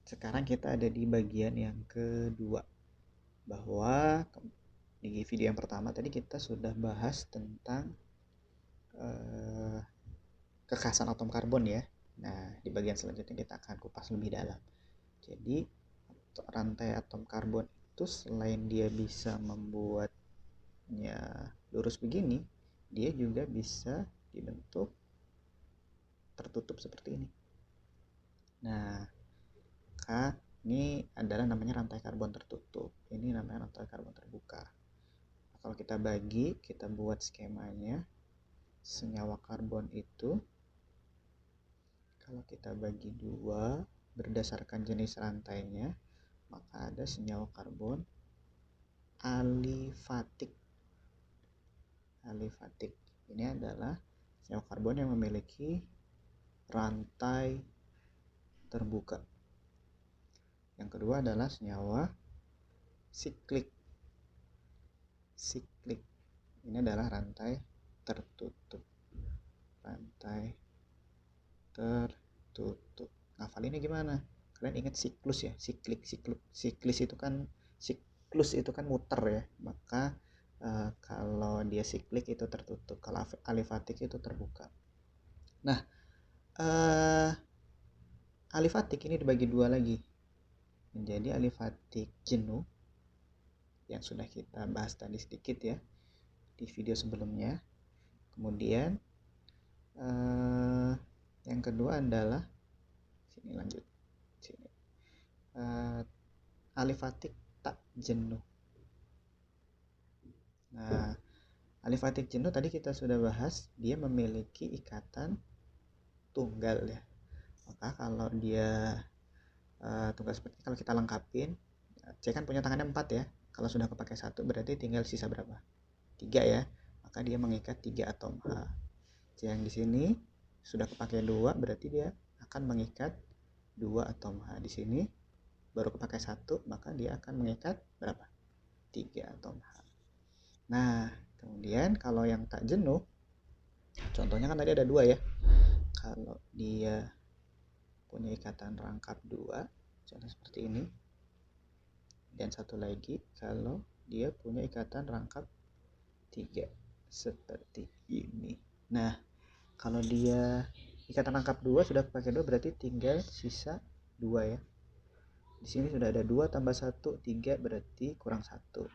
sekarang kita ada di bagian yang kedua, bahwa di video yang pertama tadi kita sudah bahas tentang kekhasan atom karbon ya. Nah, di bagian selanjutnya kita akan kupas lebih dalam. Jadi, rantai atom karbon itu selain dia bisa membuatnya lurus begini, dia juga bisa dibentuk tertutup seperti ini. Nah, ini adalah namanya rantai karbon tertutup. Ini namanya rantai karbon terbuka. Kalau kita bagi, kita buat skemanya. Senyawa karbon itu kalau kita bagi dua berdasarkan jenis rantainya, maka ada senyawa karbon alifatik. Alifatik ini adalah senyawa karbon yang memiliki rantai terbuka. Yang kedua adalah senyawa siklik. Siklik ini adalah rantai tertutup. Rantai tertutup. Ngafalinnya gimana? Kalian ingat siklus ya? Siklis itu kan muter ya. Maka kalau dia siklik itu tertutup, kalau alifatik itu terbuka. Nah, alifatik ini dibagi dua lagi menjadi alifatik jenuh yang sudah kita bahas tadi sedikit ya di video sebelumnya. Kemudian yang kedua adalah alifatik tak jenuh. Nah, alifatik jenuh tadi kita sudah bahas, dia memiliki ikatan tunggal ya. Maka kalau dia tunggal seperti kalau kita lengkapin, C kan punya tangannya 4 ya. Kalau sudah kepakai 1 berarti tinggal sisa berapa? 3 ya. Maka dia mengikat 3 atom H. C yang di sini sudah kepakai 2 berarti dia akan mengikat 2 atom H. Di sini baru kepakai 1, maka dia akan mengikat berapa? 3 atom H. Nah, kemudian kalau yang tak jenuh, contohnya kan tadi ada 2 ya. Kalau dia punya ikatan rangkap 2, contoh seperti ini. Dan satu lagi kalau dia punya ikatan rangkap 3 seperti ini. Nah, kalau dia ikatan rangkap 2 sudah pakai 2 berarti tinggal sisa 2 ya. Di sini sudah ada 2 tambah 1 3 berarti kurang 1.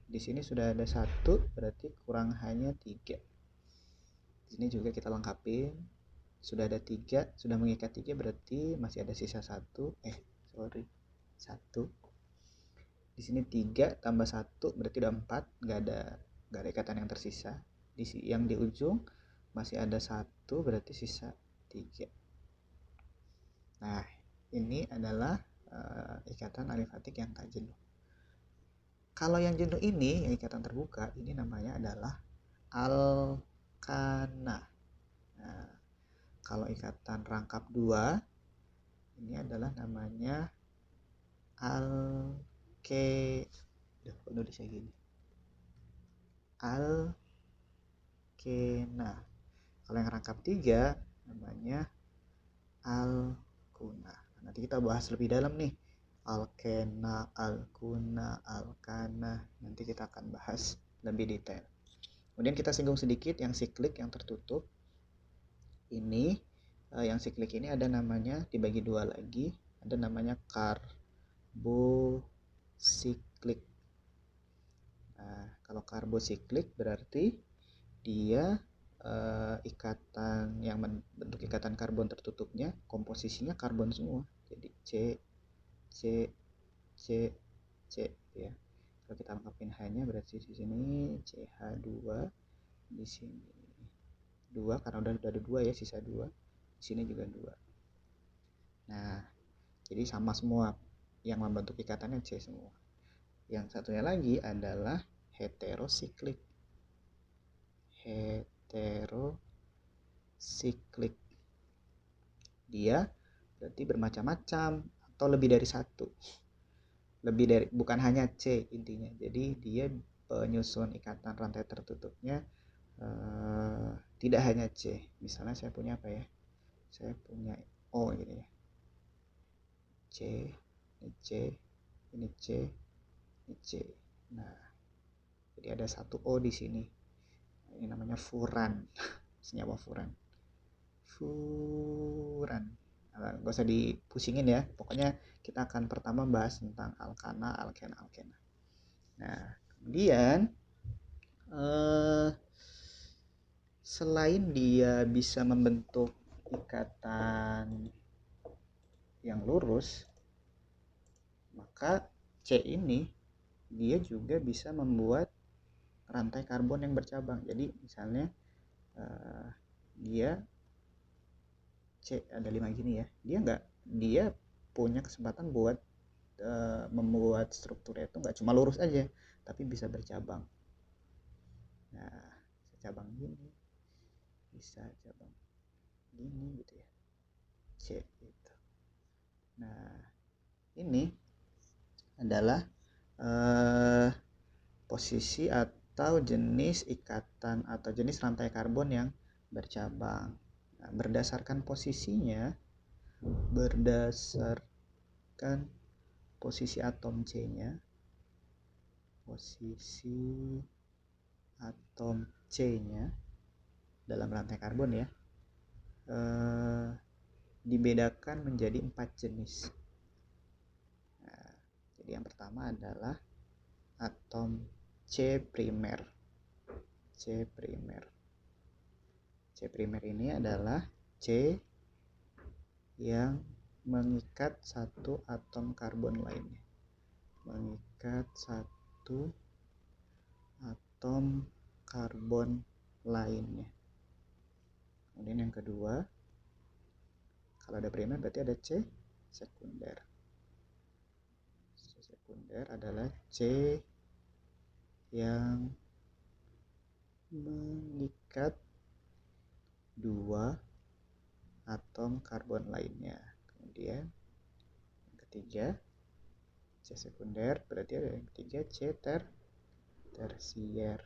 Di sini sudah ada 1 berarti kurang hanya 3. Di sini juga kita lengkapin. Sudah ada 3, sudah mengikat 3 berarti masih ada sisa 1. 1. Di sini 3 tambah 1 berarti udah 4, enggak ada ikatan yang tersisa. Yang di ujung masih ada 1 berarti sisa 3. Nah, ini adalah ikatan alifatik yang tak jenuh. Kalau yang jenuh ini, yang ikatan terbuka, ini namanya adalah alkana. Nah, kalau ikatan rangkap 2, ini adalah namanya nulisnya gini. Alkena. Kalau yang rangkap 3 namanya alkuna. Nanti kita bahas lebih dalam nih. Alkena, alkuna, alkana. Nanti kita akan bahas lebih detail. Kemudian kita singgung sedikit yang siklik, yang tertutup. Ini yang siklik ini ada namanya, dibagi 2 lagi. Ada namanya karbosiklik. Nah, kalau karbosiklik berarti dia ikatan yang bentuk ikatan karbon tertutupnya komposisinya karbon semua. Jadi C ya. Kalau kita lengkapin H-nya berarti di sini CH2, di sini 2 karena udah ada 2 ya, sisa 2. Di sini juga 2. Nah, jadi sama semua yang membentuk ikatannya C semua. Yang satunya lagi adalah heterosiklik. Heterosiklik. Dia berarti bermacam-macam atau lebih dari 1. Lebih dari, bukan hanya C intinya. Jadi dia penyusun ikatan rantai tertutupnya tidak hanya C. Misalnya saya punya apa ya? Saya punya O gitu ya. C, ini C, ini C, ini C. Nah, jadi ada satu O di sini. Ini namanya furan. Senyawa furan. Furan. Nah, gak usah dipusingin ya. Pokoknya kita akan pertama bahas tentang alkana, alkena, alkena. Nah, kemudian selain dia bisa membentuk ikatan yang lurus, maka C ini dia juga bisa membuat rantai karbon yang bercabang. Jadi misalnya dia C ada 5 gini ya, dia punya kesempatan buat membuat strukturnya itu nggak cuma lurus aja, tapi bisa bercabang. Nah, bisa cabang gini, bisa cabang gini gitu ya, C gitu. Nah, ini adalah posisi atau jenis ikatan atau jenis rantai karbon yang bercabang. Nah, berdasarkan posisinya, berdasarkan posisi atom C-nya, posisi atom C-nya dalam rantai karbon ya, dibedakan menjadi 4 jenis. Nah, jadi yang pertama adalah atom C primer. C primer. C primer ini adalah C yang mengikat satu atom karbon lainnya. Mengikat satu atom karbon lainnya. Kemudian yang kedua, kalau ada primer berarti ada C sekunder. C sekunder adalah C yang mengikat dua atom karbon lainnya. Kemudian yang ketiga, C sekunder, berarti ada yang ketiga C tersier.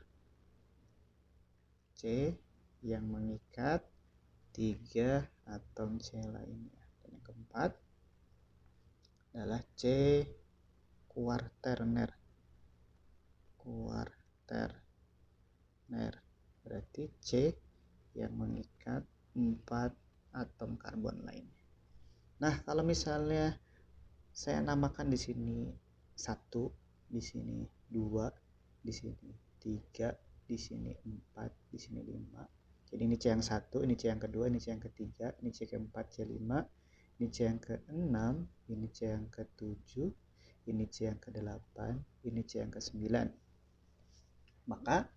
C yang mengikat 3 atom C lainnya. Dan yang keempat adalah C kuarterner. Kuarterner berarti C yang mengikat 4 atom karbon lainnya. Nah, kalau misalnya saya namakan di sini 1, di sini 2, di sini 3, di sini 4, di sini 5. Jadi ini C yang 1, ini C yang kedua, ini C yang ketiga, ini C keempat, C5, ini C yang ke-6, ini C yang ke-7, ini C yang ke-8, ini C yang ke-9. Maka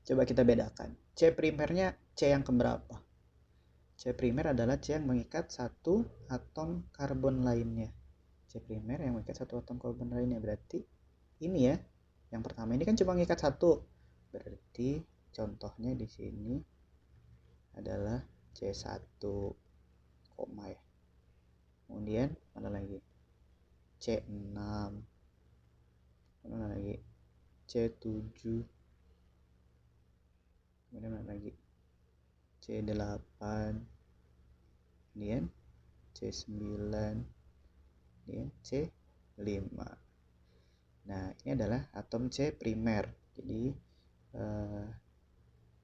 coba kita bedakan. C primernya C yang keberapa? C primer adalah C yang mengikat satu atom karbon lainnya. C primer yang mengikat satu atom karbon lainnya, berarti ini ya. Yang pertama ini kan cuma mengikat satu. Berarti contohnya di sini adalah C1, koma ya. Kemudian mana lagi? C6. Mana lagi? C7. Kemudian mana lagi? C8. Kemudian C9. Kemudian C5. Nah, ini adalah atom C primer. Jadi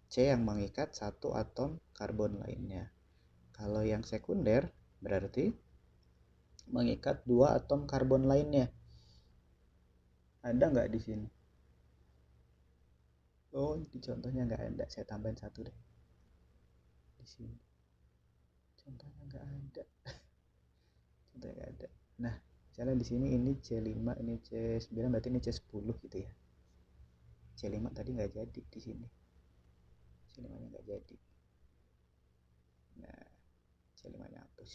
C yang mengikat satu atom karbon lainnya. Kalau yang sekunder berarti mengikat 2 atom karbon lainnya. Ada nggak di sini? Oh, di contohnya nggak ada. Saya tambahin 1 deh. Di sini. Contohnya nggak ada. Contohnya nggak ada. Nah, misalnya di sini ini C5, ini C9, berarti ini C10 gitu ya. C5 tadi nggak jadi di sini. C5-nya nggak jadi. Nah, C5-nya hapus.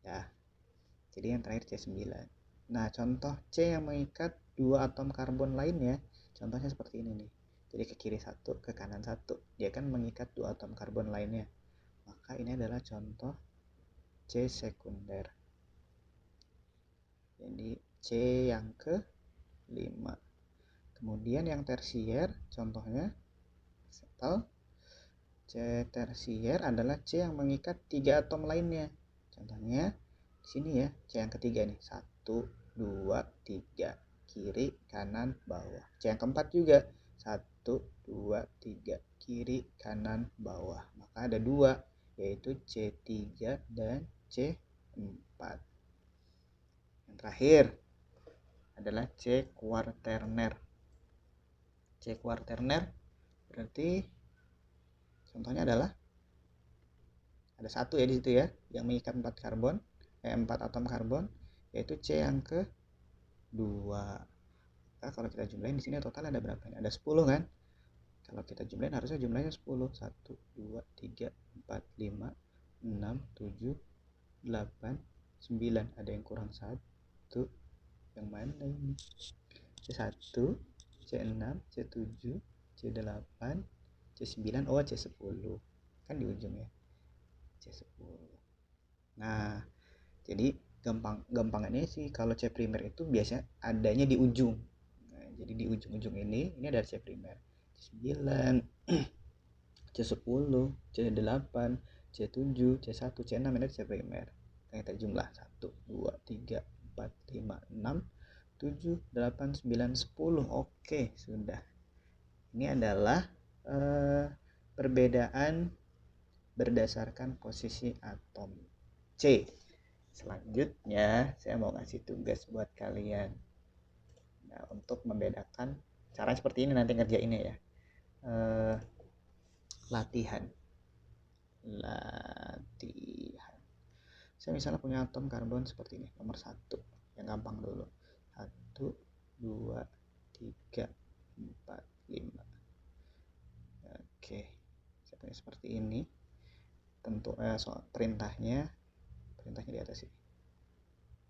Ya. Jadi yang terakhir C9. Nah, contoh C yang mengikat 2 atom karbon lainnya, contohnya seperti ini nih. Jadi ke kiri 1, ke kanan 1. Dia kan mengikat 2 atom karbon lainnya. Maka ini adalah contoh C sekunder. Jadi C yang ke-5. Kemudian yang tersier contohnya atau C tersier adalah C yang mengikat 3 atom lainnya. Contohnya di sini ya, C yang ketiga nih. 1, 2, 3. Kiri, kanan, bawah. C yang keempat juga. 1, 2, 3. Kiri, kanan, bawah. Maka ada 2, yaitu C3 dan C4. Yang terakhir adalah C kuarterner. C kuarterner berarti contohnya adalah ada 1 ya di situ ya, yang mengikat 4 atom karbon, yaitu C yang kedua. Nah, kalau kita jumlahin di sini total ada berapa? Ada 10 kan? Kalau kita jumlahin harusnya jumlahnya 10. 1, 2, 3, 4, 5, 6, 7, 8, 9. Ada yang kurang 1. Yang mana ini? C1, C6, C7, C8, C9. Oh, C10. Kan di ujung ya. C10. Nah, jadi gampangannya sih kalau C primer itu biasanya adanya di ujung. Nah, jadi di ujung-ujung ini ada C primer. C9, C10, C8, C7, C1, C6 ini ada C primer. Kita jumlah 1, 2, 3, 4, 5, 6, 7, 8, 9, 10. Oke, sudah. Ini adalah perbedaan berdasarkan posisi atom C. Selanjutnya saya mau ngasih tugas buat kalian. Nah, untuk membedakan cara seperti ini nanti ngerjainnya ya. Latihan. Saya misalnya punya atom karbon seperti ini, nomor 1. Yang gampang dulu. 1, 2, 3, 4, 5. Oke. Saya punya seperti ini. Tentu soal perintahnya di atas ini.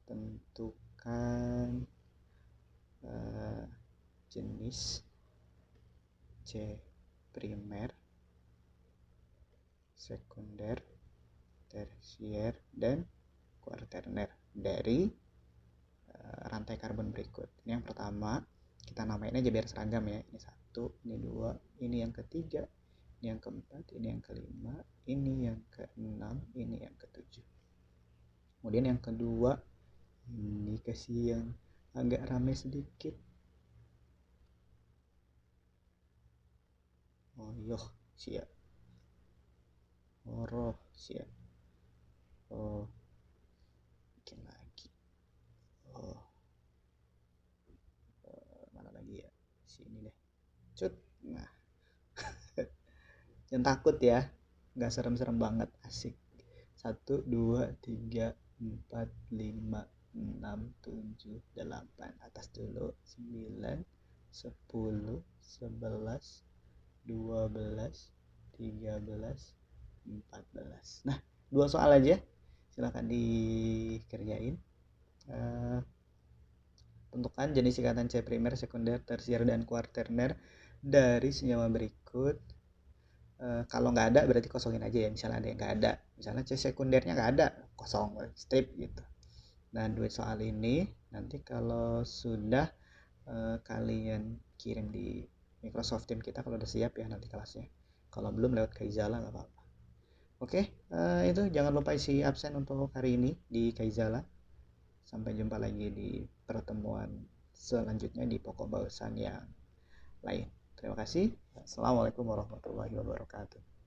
Tentukan jenis C primer, sekunder, tersier, dan kuarterner dari rantai karbon berikut. Ini yang pertama, kita namain aja biar seragam ya. Ini 1, ini 2, ini yang ketiga, ini yang keempat, ini yang kelima, ini yang keenam, ini yang ketujuh. Kemudian yang kedua, ini kasih yang agak ramai sedikit. Oh yoh, siap. Oroh, siap. Oh, bikin lagi. Oh, mana lagi ya? Sini deh. Cut. Nah, jangan takut ya, nggak serem-serem banget, asik. 1, 2, 3, 4, 5, 6, 7, 8. Atas dulu. 9, 10, 11, 12, 13, 14. Nah, 2 soal aja. Silahkan dikerjain. Tentukan jenis ikatan C primer, sekunder, tersier, dan kuarterner dari senyawa berikut. Kalau nggak ada berarti kosongin aja ya. Misalnya ada yang nggak ada, misalnya C sekundernya nggak ada, kosong, strip gitu. Nah, 2 soal ini nanti kalau sudah kalian kirim di Microsoft Teams kita kalau udah siap ya nanti kelasnya. Kalau belum lewat Kaizala nggak apa-apa. Oke, itu jangan lupa isi absen untuk hari ini di Kaizala. Sampai jumpa lagi di pertemuan selanjutnya di pokok bahasan yang lain. Terima kasih. Assalamualaikum warahmatullahi wabarakatuh.